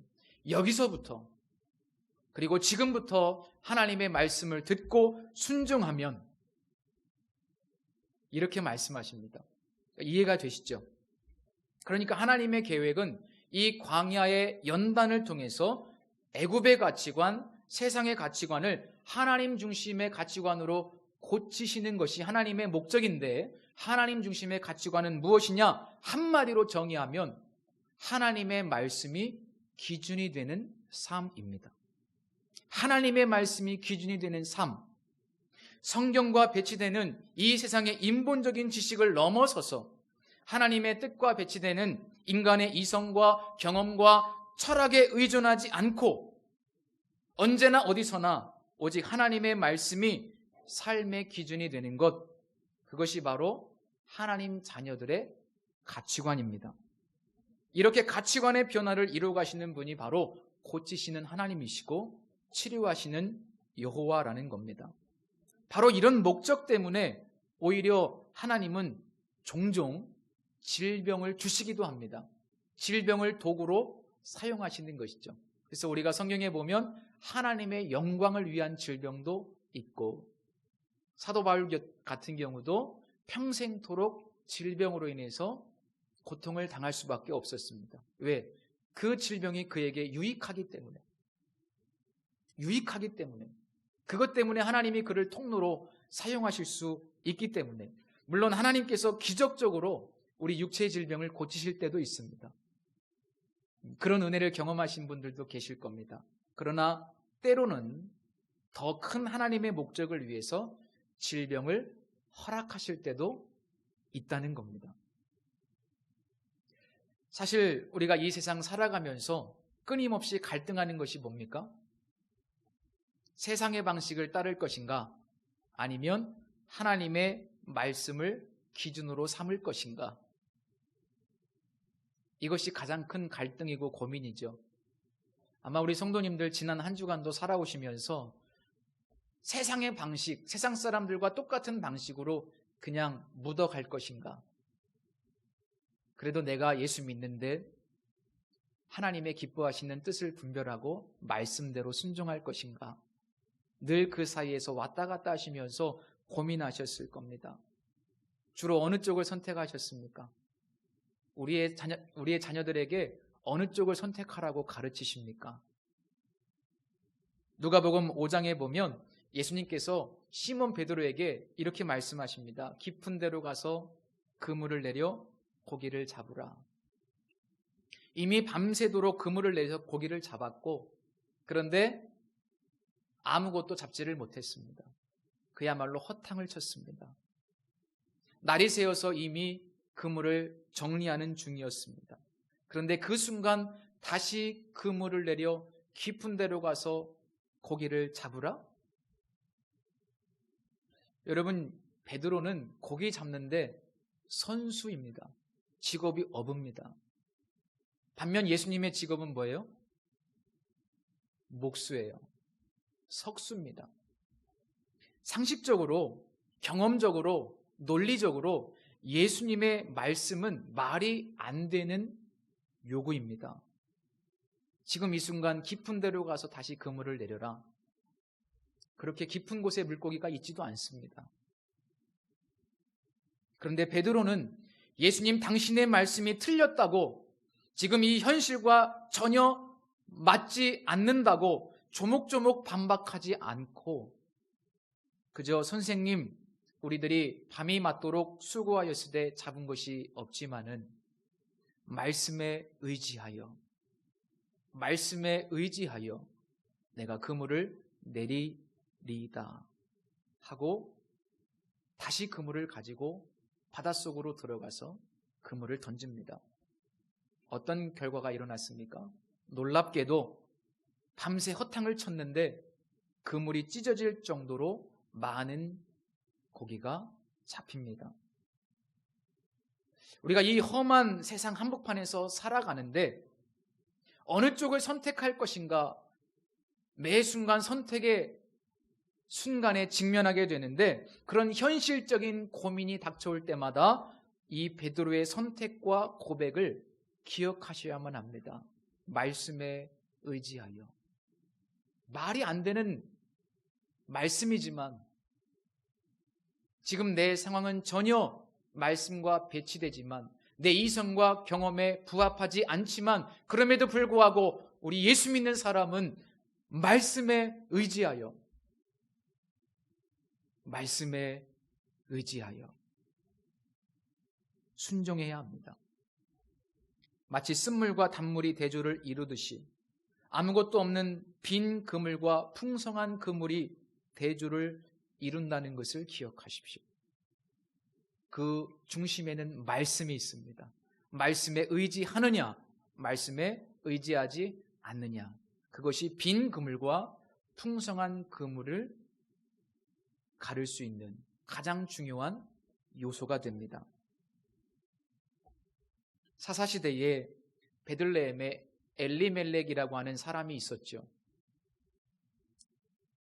여기서부터 그리고 지금부터 하나님의 말씀을 듣고 순종하면 이렇게 말씀하십니다. 이해가 되시죠? 그러니까 하나님의 계획은 이 광야의 연단을 통해서 애굽의 가치관, 세상의 가치관을 하나님 중심의 가치관으로 고치시는 것이 하나님의 목적인데 하나님 중심의 가치관은 무엇이냐? 한마디로 정의하면 하나님의 말씀이 기준이 되는 삶입니다. 하나님의 말씀이 기준이 되는 삶. 성경과 배치되는 이 세상의 인본적인 지식을 넘어서서 하나님의 뜻과 배치되는 인간의 이성과 경험과 철학에 의존하지 않고 언제나 어디서나 오직 하나님의 말씀이 삶의 기준이 되는 것, 그것이 바로 하나님 자녀들의 가치관입니다. 이렇게 가치관의 변화를 이루어 가시는 분이 바로 고치시는 하나님이시고 치료하시는 여호와라는 겁니다. 바로 이런 목적 때문에 오히려 하나님은 종종 질병을 주시기도 합니다. 질병을 도구로 사용하시는 것이죠. 그래서 우리가 성경에 보면 하나님의 영광을 위한 질병도 있고 사도 바울 같은 경우도 평생토록 질병으로 인해서 고통을 당할 수밖에 없었습니다. 왜? 그 질병이 그에게 유익하기 때문에. 유익하기 때문에. 그것 때문에 하나님이 그를 통로로 사용하실 수 있기 때문에. 물론 하나님께서 기적적으로 우리 육체의 질병을 고치실 때도 있습니다. 그런 은혜를 경험하신 분들도 계실 겁니다. 그러나 때로는 더 큰 하나님의 목적을 위해서 질병을 허락하실 때도 있다는 겁니다. 사실 우리가 이 세상 살아가면서 끊임없이 갈등하는 것이 뭡니까? 세상의 방식을 따를 것인가? 아니면 하나님의 말씀을 기준으로 삼을 것인가? 이것이 가장 큰 갈등이고 고민이죠. 아마 우리 성도님들 지난 한 주간도 살아오시면서 세상의 방식, 세상 사람들과 똑같은 방식으로 그냥 묻어갈 것인가? 그래도 내가 예수 믿는데 하나님의 기뻐하시는 뜻을 분별하고 말씀대로 순종할 것인가? 늘 그 사이에서 왔다 갔다 하시면서 고민하셨을 겁니다. 주로 어느 쪽을 선택하셨습니까? 우리의 자녀들에게 어느 쪽을 선택하라고 가르치십니까? 누가복음 5장에 보면 예수님께서 시몬 베드로에게 이렇게 말씀하십니다. 깊은 데로 가서 그물을 내려 고기를 잡으라. 이미 밤새도록 그물을 내서 고기를 잡았고 그런데 아무것도 잡지를 못했습니다. 그야말로 허탕을 쳤습니다. 날이 새어서 이미 그물을 정리하는 중이었습니다. 그런데 그 순간 다시 그물을 내려 깊은 데로 가서 고기를 잡으라? 여러분, 베드로는 고기 잡는데 선수입니다. 직업이 어부입니다. 반면 예수님의 직업은 뭐예요? 목수예요. 석수입니다. 상식적으로, 경험적으로, 논리적으로 예수님의 말씀은 말이 안 되는 요구입니다. 지금 이 순간 깊은 데로 가서 다시 그물을 내려라. 그렇게 깊은 곳에 물고기가 있지도 않습니다. 그런데 베드로는 예수님 당신의 말씀이 틀렸다고, 지금 이 현실과 전혀 맞지 않는다고 조목조목 반박하지 않고 그저 선생님, 우리들이 밤이 맞도록 수고하였을 때 잡은 것이 없지만은 말씀에 의지하여 내가 그물을 내리리이다 하고 다시 그물을 가지고 바닷속으로 들어가서 그물을 던집니다. 어떤 결과가 일어났습니까? 놀랍게도 밤새 허탕을 쳤는데 그물이 찢어질 정도로 많은 고기가 잡힙니다. 우리가 이 험한 세상 한복판에서 살아가는데 어느 쪽을 선택할 것인가 매 순간 선택의 순간에 직면하게 되는데 그런 현실적인 고민이 닥쳐올 때마다 이 베드로의 선택과 고백을 기억하셔야만 합니다. 말씀에 의지하여. 말이 안 되는 말씀이지만 지금 내 상황은 전혀 말씀과 배치되지만 내 이성과 경험에 부합하지 않지만 그럼에도 불구하고 우리 예수 믿는 사람은 말씀에 의지하여 순종해야 합니다. 마치 쓴물과 단물이 대조를 이루듯이 아무것도 없는 빈 그물과 풍성한 그물이 대조를 이룬다는 것을 기억하십시오. 그 중심에는 말씀이 있습니다. 말씀에 의지하느냐, 말씀에 의지하지 않느냐. 그것이 빈 그물과 풍성한 그물을 가를 수 있는 가장 중요한 요소가 됩니다. 사사시대에 베들레헴에 엘리멜렉이라고 하는 사람이 있었죠.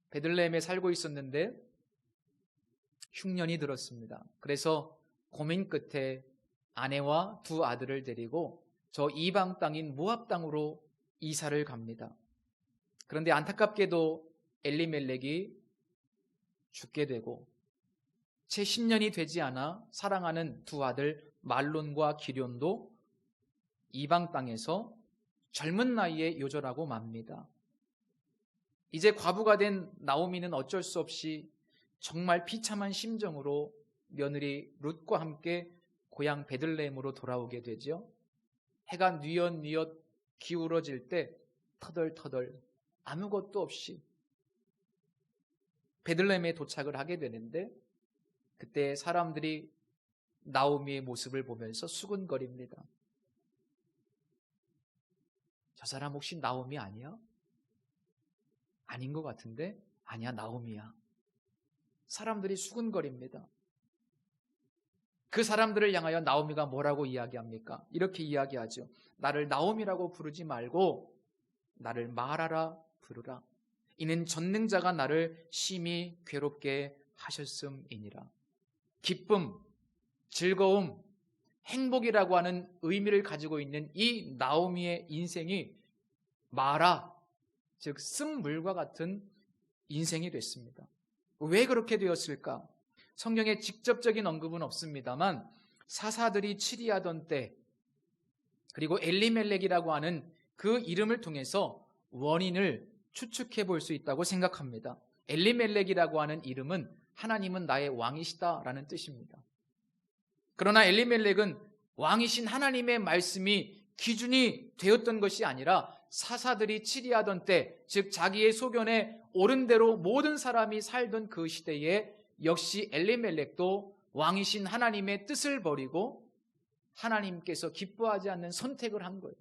베들레헴에 살고 있었는데 흉년이 들었습니다. 그래서 고민 끝에 아내와 두 아들을 데리고 저 이방 땅인 모압 땅으로 이사를 갑니다. 그런데 안타깝게도 엘리멜렉이 죽게 되고 채 10년이 되지 않아 사랑하는 두 아들 말론과 기럨도 이방 땅에서 젊은 나이에 요절하고 맙니다. 이제 과부가 된 나오미는 어쩔 수 없이 정말 비참한 심정으로 며느리 룻과 함께 고향 베들레헴으로 돌아오게 되죠. 해가 뉘엿뉘엿 기울어질 때 터덜터덜 아무것도 없이 베들레헴에 도착을 하게 되는데 그때 사람들이 나오미의 모습을 보면서 수군거립니다. 저 사람 혹시 나오미 아니야? 아닌 것 같은데? 아니야, 나오미야. 사람들이 수군거립니다. 그 사람들을 향하여 나오미가 뭐라고 이야기합니까? 이렇게 이야기하죠. 나를 나오미라고 부르지 말고 나를 마라라 부르라. 이는 전능자가 나를 심히 괴롭게 하셨음이니라. 기쁨, 즐거움, 행복이라고 하는 의미를 가지고 있는 이 나오미의 인생이 마라, 즉 쓴물과 같은 인생이 됐습니다. 왜 그렇게 되었을까? 성경에 직접적인 언급은 없습니다만 사사들이 치리하던 때 그리고 엘리멜렉이라고 하는 그 이름을 통해서 원인을 추측해 볼 수 있다고 생각합니다. 엘리멜렉이라고 하는 이름은 하나님은 나의 왕이시다라는 뜻입니다. 그러나 엘리멜렉은 왕이신 하나님의 말씀이 기준이 되었던 것이 아니라 사사들이 치리하던 때, 즉 자기의 소견에 옳은 대로 모든 사람이 살던 그 시대에 역시 엘리멜렉도 왕이신 하나님의 뜻을 버리고 하나님께서 기뻐하지 않는 선택을 한 거예요.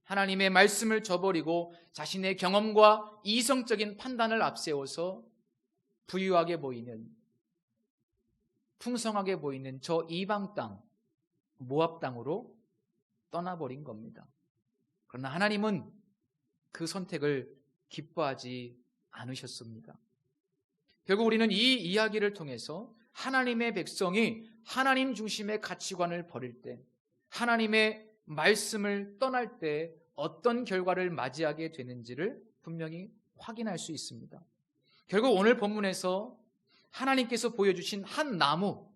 하나님의 말씀을 저버리고 자신의 경험과 이성적인 판단을 앞세워서 부유하게 보이는, 풍성하게 보이는 저 이방 땅, 모압 땅으로 떠나버린 겁니다. 그러나 하나님은 그 선택을 기뻐하지 않으셨습니다. 결국 우리는 이 이야기를 통해서 하나님의 백성이 하나님 중심의 가치관을 버릴 때, 하나님의 말씀을 떠날 때 어떤 결과를 맞이하게 되는지를 분명히 확인할 수 있습니다. 결국 오늘 본문에서 하나님께서 보여주신 한 나무,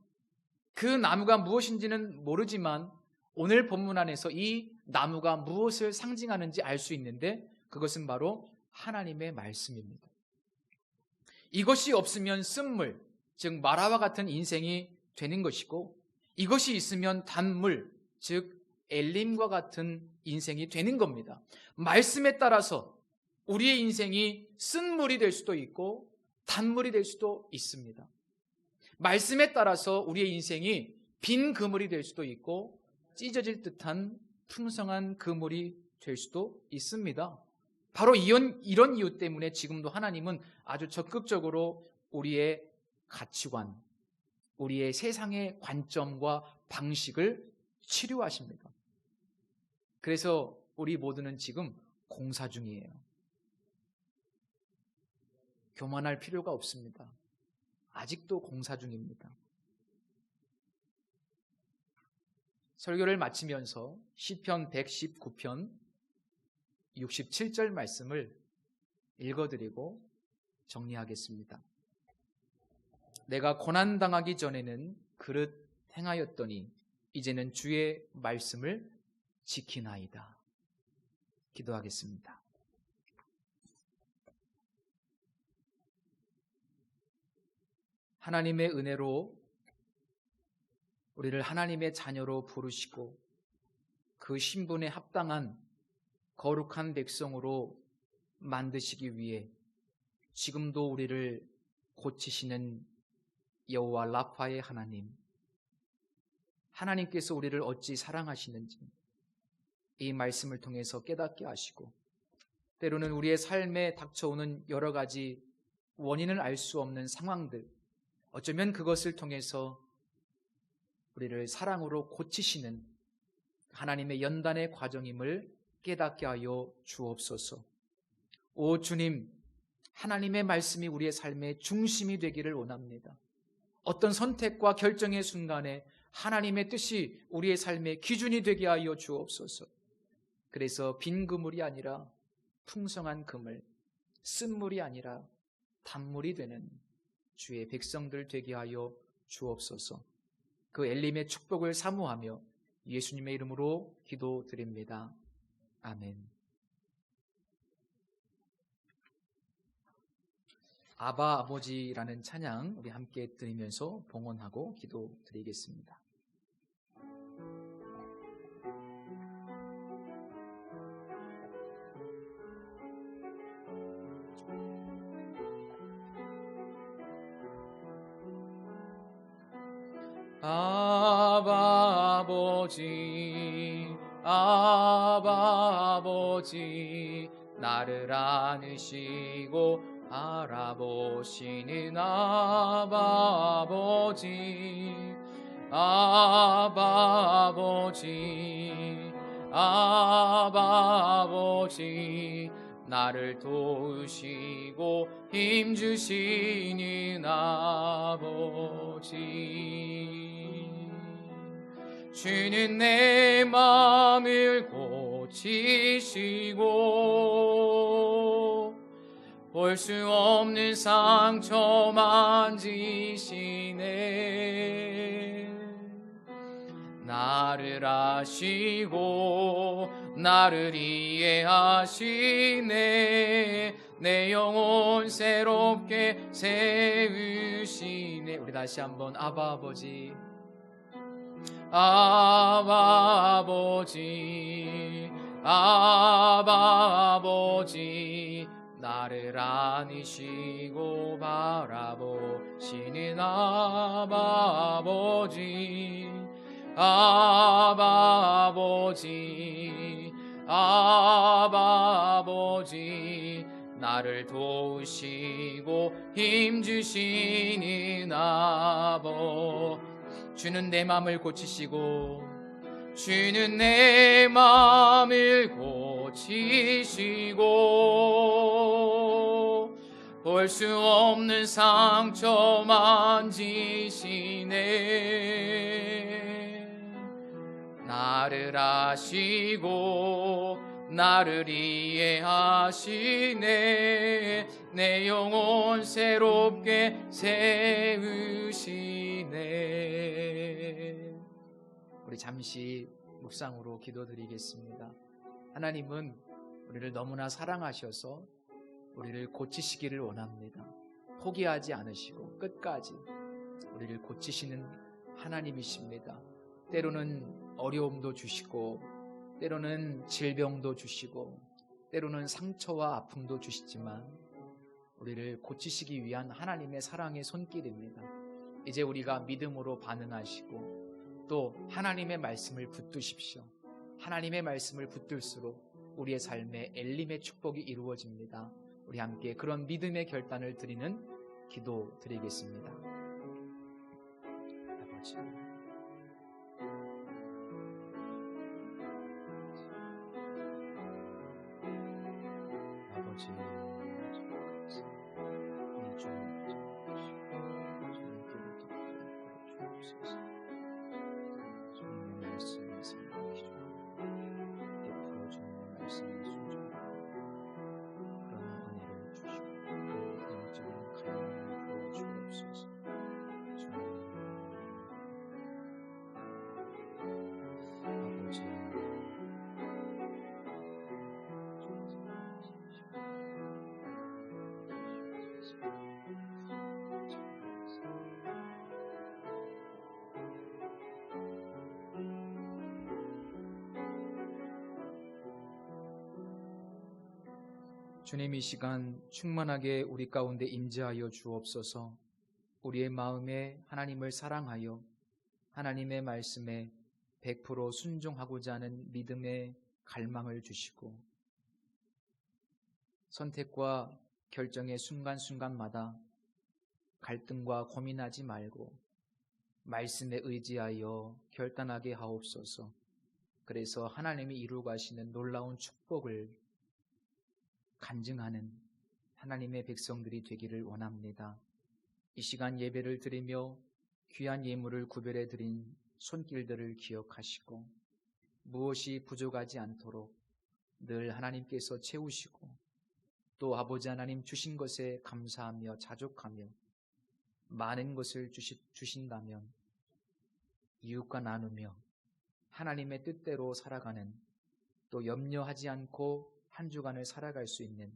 그 나무가 무엇인지는 모르지만 오늘 본문 안에서 이 나무가 무엇을 상징하는지 알 수 있는데 그것은 바로 하나님의 말씀입니다. 이것이 없으면 쓴물, 즉 마라와 같은 인생이 되는 것이고 이것이 있으면 단물, 즉 엘림과 같은 인생이 되는 겁니다. 말씀에 따라서 우리의 인생이 쓴물이 될 수도 있고 단물이 될 수도 있습니다. 말씀에 따라서 우리의 인생이 빈 그물이 될 수도 있고 찢어질 듯한 풍성한 그물이 될 수도 있습니다. 바로 이런 이유 때문에 지금도 하나님은 아주 적극적으로 우리의 가치관, 우리의 세상의 관점과 방식을 치료하십니다. 그래서 우리 모두는 지금 공사 중이에요. 교만할 필요가 없습니다. 아직도 공사 중입니다. 설교를 마치면서 시편 119편 67절 말씀을 읽어드리고 정리하겠습니다. 내가 고난당하기 전에는 그릇 행하였더니 이제는 주의 말씀을 지키나이다. 기도하겠습니다. 하나님의 은혜로 우리를 하나님의 자녀로 부르시고 그 신분에 합당한 거룩한 백성으로 만드시기 위해 지금도 우리를 고치시는 여호와 라파의 하나님, 하나님께서 우리를 어찌 사랑하시는지 이 말씀을 통해서 깨닫게 하시고, 때로는 우리의 삶에 닥쳐오는 여러 가지 원인을 알 수 없는 상황들, 어쩌면 그것을 통해서 우리를 사랑으로 고치시는 하나님의 연단의 과정임을 깨닫게 하여 주옵소서. 오 주님, 하나님의 말씀이 우리의 삶의 중심이 되기를 원합니다. 어떤 선택과 결정의 순간에 하나님의 뜻이 우리의 삶의 기준이 되게 하여 주옵소서. 그래서 빈 그물이 아니라 풍성한 그물, 쓴물이 아니라 단물이 되는 주의 백성들 되게 하여 주옵소서. 그 엘림의 축복을 사모하며 예수님의 이름으로 기도드립니다. 아멘. 아바 아버지라는 찬양 우리 함께 드리면서 봉헌하고 기도드리겠습니다. 아바 아버지, 아바 아버지, 나를 안으시고 알아보시는 아바 아버지, 아바 아버지, 아바 아버지, 나를 도우시고 힘주시는 아버지. 주는 내 마음을 고치시고 볼 수 없는 상처 만지시네. 나를 아시고 나를 이해하시네. 내 영혼 새롭게 세우시네. 우리 다시 한번 아바 아버지, 아바 아버지, 아바 아버지, 나를 안으시고 바라보시는 아바 아버지, 아바 아버지, 아바 아버지, 나를 도우시고 힘주시는 아버. 주는 내 마음을 고치시고, 주는 내 마음을 고치시고 볼 수 없는 상처 만지시네. 나를 아시고 나를 이해하시네. 내 영혼 새롭게 세우시네. 우리 잠시 묵상으로 기도드리겠습니다. 하나님은 우리를 너무나 사랑하셔서 우리를 고치시기를 원합니다. 포기하지 않으시고 끝까지 우리를 고치시는 하나님이십니다. 때로는 어려움도 주시고, 때로는 질병도 주시고, 때로는 상처와 아픔도 주시지만 우리를 고치시기 위한 하나님의 사랑의 손길입니다. 이제 우리가 믿음으로 반응하시고 또 하나님의 말씀을 붙드십시오. 하나님의 말씀을 붙들수록 우리의 삶에 엘림의 축복이 이루어집니다. 우리 함께 그런 믿음의 결단을 드리는 기도 드리겠습니다. 아버지, 아버지, 이 주님께로 주옵소서. 주님의 말씀을 생각해 주옵소서. 베풀어 주는 말씀을 순종하고 그런 은혜를 주시고 그 영적인 갈망을 부어 주옵소서. 주님, 아버지, 주님, 이 시간 충만하게 우리 가운데 임재하여 주옵소서. 우리의 마음에 하나님을 사랑하여 하나님의 말씀에 100% 순종하고자 하는 믿음의 갈망을 주시고 선택과 결정의 순간순간마다 갈등과 고민하지 말고 말씀에 의지하여 결단하게 하옵소서. 그래서 하나님이 이루어 가시는 놀라운 축복을 간증하는 하나님의 백성들이 되기를 원합니다. 이 시간 예배를 드리며 귀한 예물을 구별해 드린 손길들을 기억하시고 무엇이 부족하지 않도록 늘 하나님께서 채우시고 또 아버지 하나님 주신 것에 감사하며 자족하며 많은 것을 주신다면 이웃과 나누며 하나님의 뜻대로 살아가는 또 염려하지 않고 한 주간을 살아갈 수 있는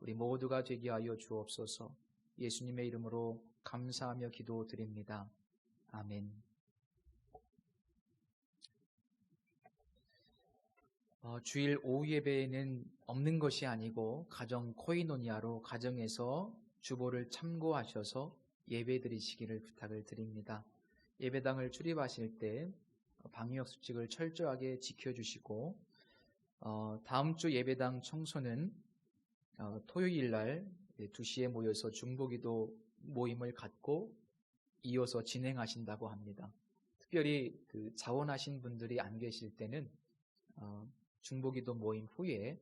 우리 모두가 되게 하여 주옵소서. 예수님의 이름으로 감사하며 기도드립니다. 아멘. 주일 오후 예배에는 없는 것이 아니고 가정 코이노니아로 가정에서 주보를 참고하셔서 예배 드리시기를 부탁을 드립니다. 예배당을 출입하실 때 방역 수칙을 철저하게 지켜주시고 다음 주 예배당 청소는 토요일 날 2시에 모여서 중보기도 모임을 갖고 이어서 진행하신다고 합니다. 특별히 자원하신 분들이 안 계실 때는 중보기도 모임 후에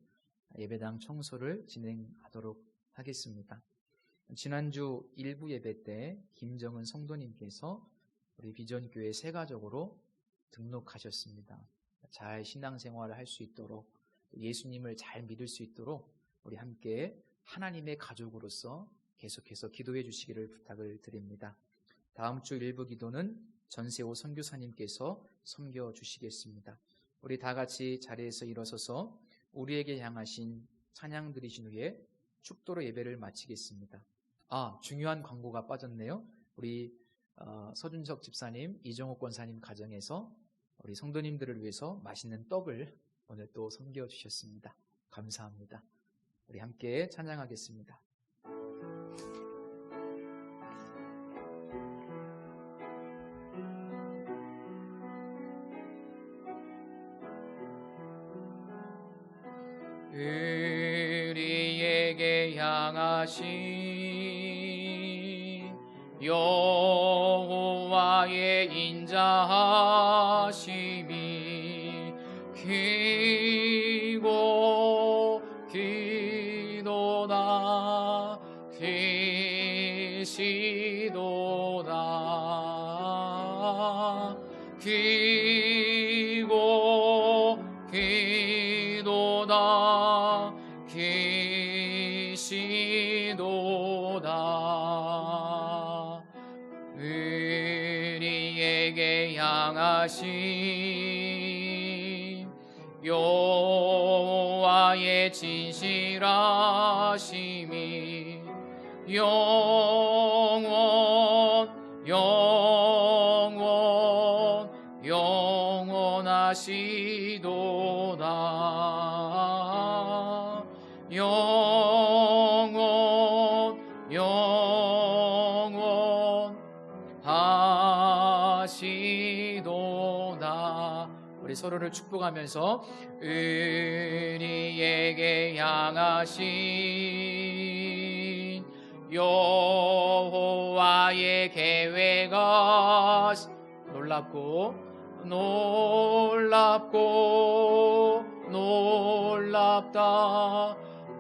예배당 청소를 진행하도록 하겠습니다. 지난주 일부 예배 때 김정은 성도님께서 우리 비전교회 새가족으로 등록하셨습니다. 잘 신앙생활을 할 수 있도록 예수님을 잘 믿을 수 있도록 우리 함께 하나님의 가족으로서 계속해서 기도해 주시기를 부탁을 드립니다. 다음 주 일부 기도는 전세호 선교사님께서 섬겨 주시겠습니다. 우리 다 같이 자리에서 일어서서 우리에게 향하신 찬양 드리신 후에 축도로 예배를 마치겠습니다. 중요한 광고가 빠졌네요. 우리 서준석 집사님, 이정옥 권사님 가정에서 우리 성도님들을 위해서 맛있는 떡을 오늘 또 섬겨 주셨습니다. 감사합니다. 우리 함께 찬양하겠습니다. 우리에게 향하신 여호와의 인자하심이 크고 기도다 크시도다 크고 기도다 계시도다 우리에게 향하신 여호와의 진실하심이 영원하시도다 향하시도다. 우리 서로를 축복하면서 우리에게 향하신 여호와의 계획은 놀랍다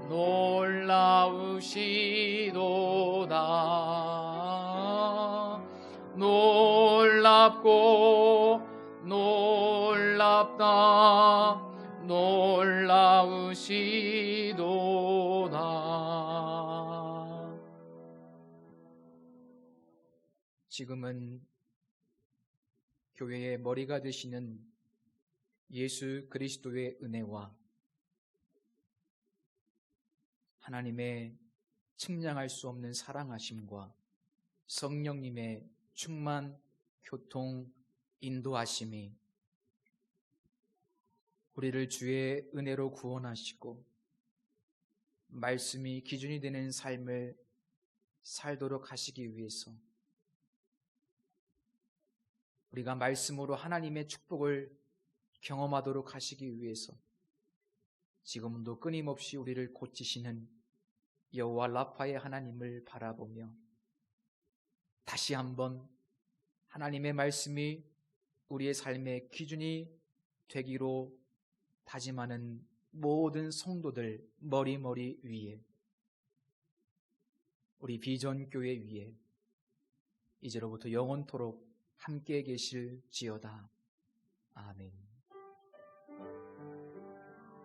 놀라우시도다. 놀랍다 놀라우시도다. 지금은 교회의 머리가 되시는 예수 그리스도의 은혜와 하나님의 측량할 수 없는 사랑하심과 성령님의 충만, 교통, 인도하심이 우리를 주의 은혜로 구원하시고 말씀이 기준이 되는 삶을 살도록 하시기 위해서 우리가 말씀으로 하나님의 축복을 경험하도록 하시기 위해서 지금도 끊임없이 우리를 고치시는 여호와 라파의 하나님을 바라보며 다시 한번 하나님의 말씀이 우리의 삶의 기준이 되기로 다짐하는 모든 성도들 머리 위에 우리 비전교회 위에 이제로부터 영원토록 함께 계실지어다. 아멘.